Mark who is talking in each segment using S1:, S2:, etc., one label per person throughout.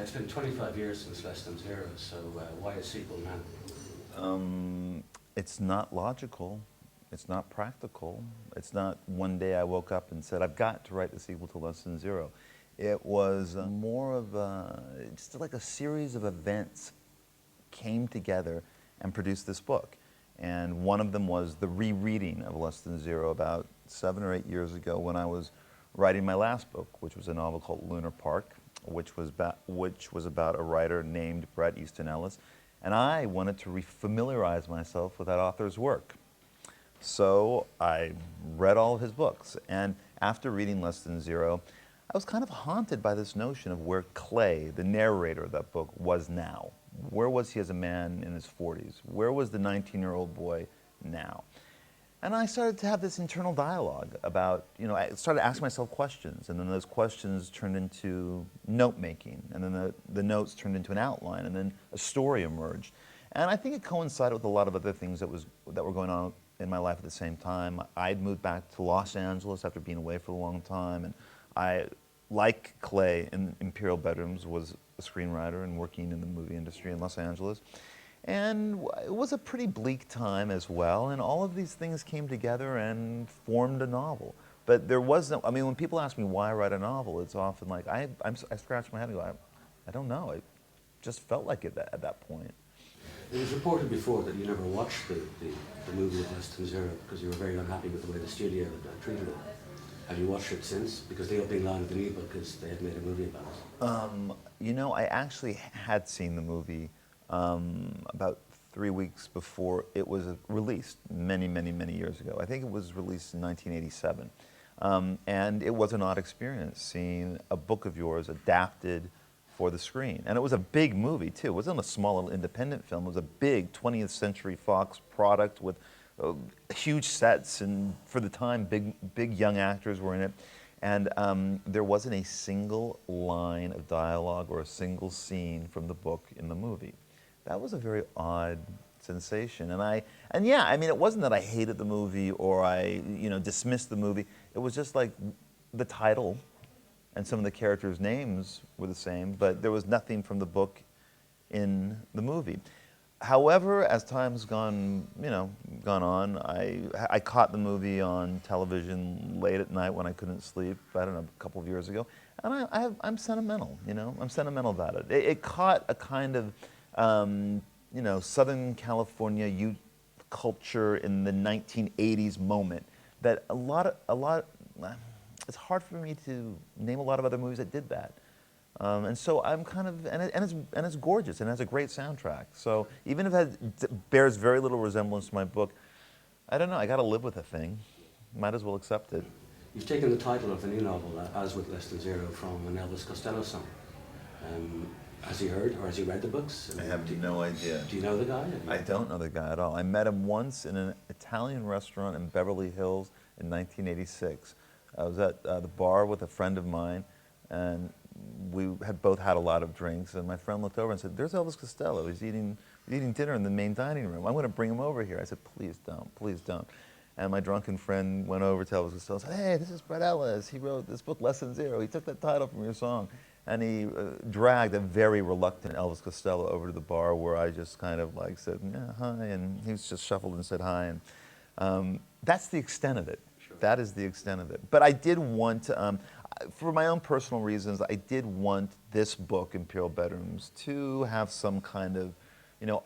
S1: It's been 25 years since Less Than Zero, so why a sequel now?
S2: It's not logical. It's not practical. It's not one day I woke up and said, I've got to write the sequel to Less Than Zero. It was more of just like a series of events came together and produced this book. And one of them was the rereading of Less Than Zero about 7 or 8 years ago when I was writing my last book, which was a novel called Lunar Park, which was about a writer named Bret Easton Ellis. And I wanted to refamiliarize myself with that author's work. So I read all of his books. And after reading Less Than Zero, I was kind of haunted by this notion of where Clay, the narrator of that book, was now. Where was he as a man in his 40s? Where was the 19-year-old boy now? And I started to have this internal dialogue about, I started asking myself questions, and then those questions turned into note-making, and then the notes turned into an outline, and then a story emerged. And I think it coincided with a lot of other things that were going on in my life at the same time. I'd moved back to Los Angeles after being away for a long time, and I, like Clay in Imperial Bedrooms, was a screenwriter and working in the movie industry in Los Angeles. And it was a pretty bleak time as well, and all of these things came together and formed a novel. But there was no, when people ask me why I write a novel, it's often like, I scratch my head and go, I don't know, I just felt like it at that point.
S1: It was reported before that you never watched the movie of Less Than Zero because you were very unhappy with the way the studio had treated it. Have you watched it since? Because the opening line of the new book is they had made a movie about it.
S2: I actually had seen the movie about 3 weeks before it was released many, many, many years ago. I think it was released in 1987. And it was an odd experience seeing a book of yours adapted for the screen. And it was a big movie too. It wasn't a small little independent film. It was a big 20th Century Fox product with huge sets, and for the time, big young actors were in it. And there wasn't a single line of dialogue or a single scene from the book in the movie. That was a very odd sensation. And yeah, it wasn't that I hated the movie or I, dismissed the movie. It was just like the title and some of the characters' names were the same, but there was nothing from the book in the movie. However, as time's gone on, I caught the movie on television late at night when I couldn't sleep, I don't know, a couple of years ago, and I'm sentimental, I'm sentimental about it. It caught a kind of, Southern California youth culture in the 1980s moment that it's hard for me to name a lot of other movies that did that. And so I'm kind of, and it's gorgeous and has a great soundtrack. So even if it bears very little resemblance to my book, I don't know, I gotta live with the thing. Might as well accept it.
S1: You've taken the title of the new novel, As With Less Than Zero, from an Elvis Costello song. Has he heard or has he read the books?
S2: I have no idea.
S1: Do you know the guy?
S2: I don't know the guy at all. I met him once in an Italian restaurant in Beverly Hills in 1986. I was at the bar with a friend of mine, and we had both had a lot of drinks, and my friend looked over and said, "There's Elvis Costello. He's eating dinner in the main dining room. I'm going to bring him over here." I said, "Please don't, please don't." And my drunken friend went over to Elvis Costello and said, "Hey, this is Bret Ellis. He wrote this book, Less Than Zero. He took that title from your song." And he dragged a very reluctant Elvis Costello over to the bar, where I just kind of like said, "Yeah, hi," and he just shuffled and said hi. And that's the extent of it.
S1: Sure.
S2: That is the extent of it. But I did want to, for my own personal reasons, I did want this book, Imperial Bedrooms, to have some kind of,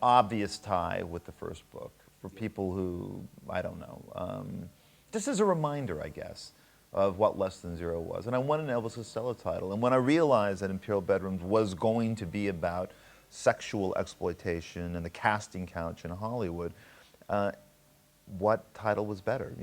S2: obvious tie with the first book for people who, I don't know, just as a reminder, I guess, of what Less Than Zero was. And I wanted an Elvis Costello title. And when I realized that Imperial Bedrooms was going to be about sexual exploitation and the casting couch in Hollywood, what title was better?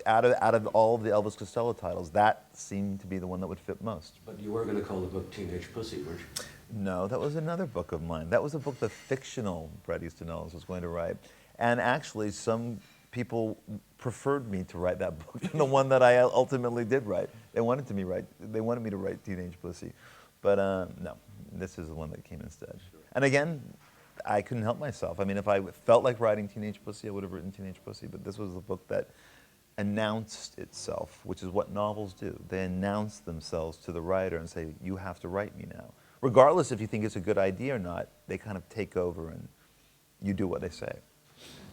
S2: Out of all of the Elvis Costello titles, that seemed to be the one that would fit most.
S1: But you were going to call the book Teenage Pussy, weren't you?
S2: No, that was another book of mine. That was a book the fictional Bret Easton Ellis was going to write. And actually, some people preferred me to write that book than the one that I ultimately did write. They wanted me to write Teenage Pussy. But no, this is the one that came instead.
S1: Sure.
S2: And again, I couldn't help myself. If I felt like writing Teenage Pussy, I would have written Teenage Pussy, but this was the book that announced itself, which is what novels do. They announce themselves to the writer and say, "You have to write me now." regardless if you think it's a good idea or not, they kind of take over and you do what they say.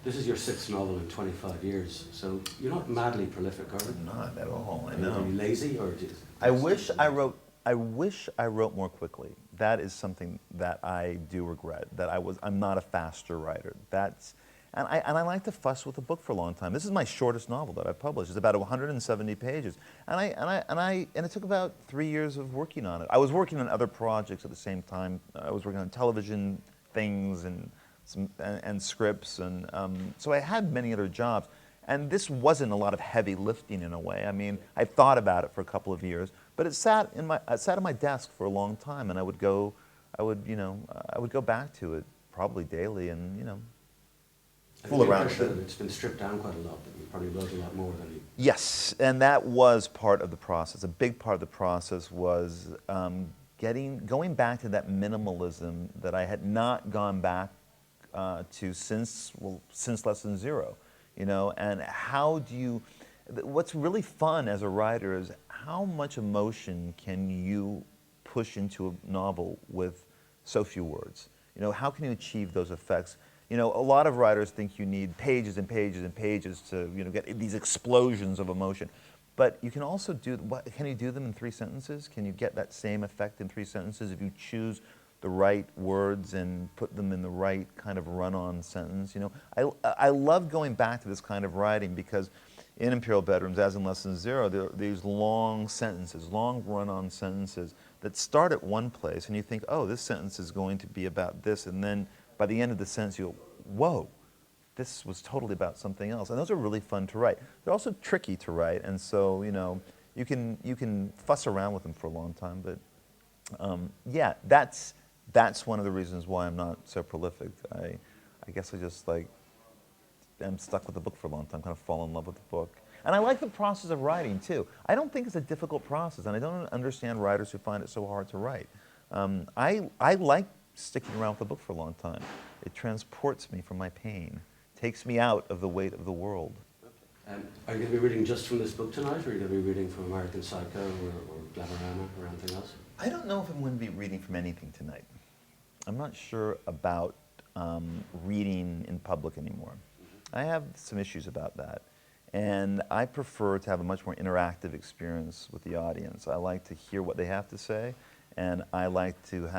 S1: This is your 6th novel in 25 years, so you're not madly prolific, are you?
S2: Not at all, I
S1: Are
S2: know.
S1: you lazy, or do you...
S2: I wish I wrote more quickly. That is something that I do regret, that I'm not a faster writer. And I like to fuss with a book for a long time. This is my shortest novel that I've published. It's about 170 pages. And it took about 3 years of working on it. I was working on other projects at the same time. I was working on television things and scripts, and so I had many other jobs. And this wasn't a lot of heavy lifting in a way. I mean, I thought about it for a couple of years, but it sat on my desk for a long time, and I would go back to it probably daily, and fool around with it.
S1: It's been stripped down quite a lot, but you probably wrote a lot more than you...
S2: Yes, and that was part of the process. A big part of the process was going back to that minimalism that I had not gone back to since Lesson Zero, and how do you... What's really fun as a writer is how much emotion can you push into a novel with so few words? How can you achieve those effects? A lot of writers think you need pages and pages and pages to, get these explosions of emotion. But you can also can you do them in 3 sentences? Can you get that same effect in 3 sentences if you choose the right words and put them in the right kind of run-on sentence? I love going back to this kind of writing because in Imperial Bedrooms, as in Lesson Zero, there are these long sentences, long run-on sentences that start at one place, and you think, oh, this sentence is going to be about this, and then by the end of the sentence, you go, whoa, this was totally about something else. And those are really fun to write. They're also tricky to write, and so, you can fuss around with them for a long time, but yeah, that's one of the reasons why I'm not so prolific. I guess I just am stuck with the book for a long time, kind of fall in love with the book. And I like the process of writing too. I don't think it's a difficult process, and I don't understand writers who find it so hard to write. I like sticking around with a book for a long time. It transports me from my pain, takes me out of the weight of the world.
S1: Are you going to be reading just from this book tonight, or are you going to be reading from American Psycho or Glamorama or anything else?
S2: I don't know if I'm going to be reading from anything tonight. I'm not sure about reading in public anymore. I have some issues about that. And I prefer to have a much more interactive experience with the audience. I like to hear what they have to say, and I like to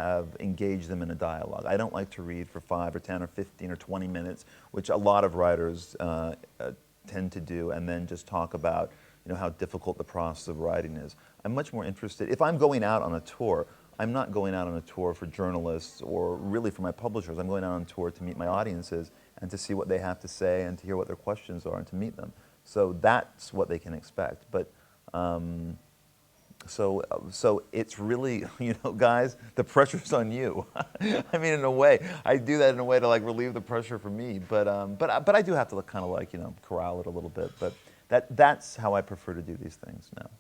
S2: engage them in a dialogue. I don't like to read for 5 or 10 or 15 or 20 minutes, which a lot of writers tend to do, and then just talk about how difficult the process of writing is. I'm much more interested. If I'm going out on a tour, I'm not going out on a tour for journalists or really for my publishers. I'm going out on tour to meet my audiences and to see what they have to say and to hear what their questions are and to meet them. So that's what they can expect. But so it's really, guys, the pressure's on you. I mean, in a way, I do that in a way to relieve the pressure for me. But I do have to kind of corral it a little bit. But that's how I prefer to do these things now.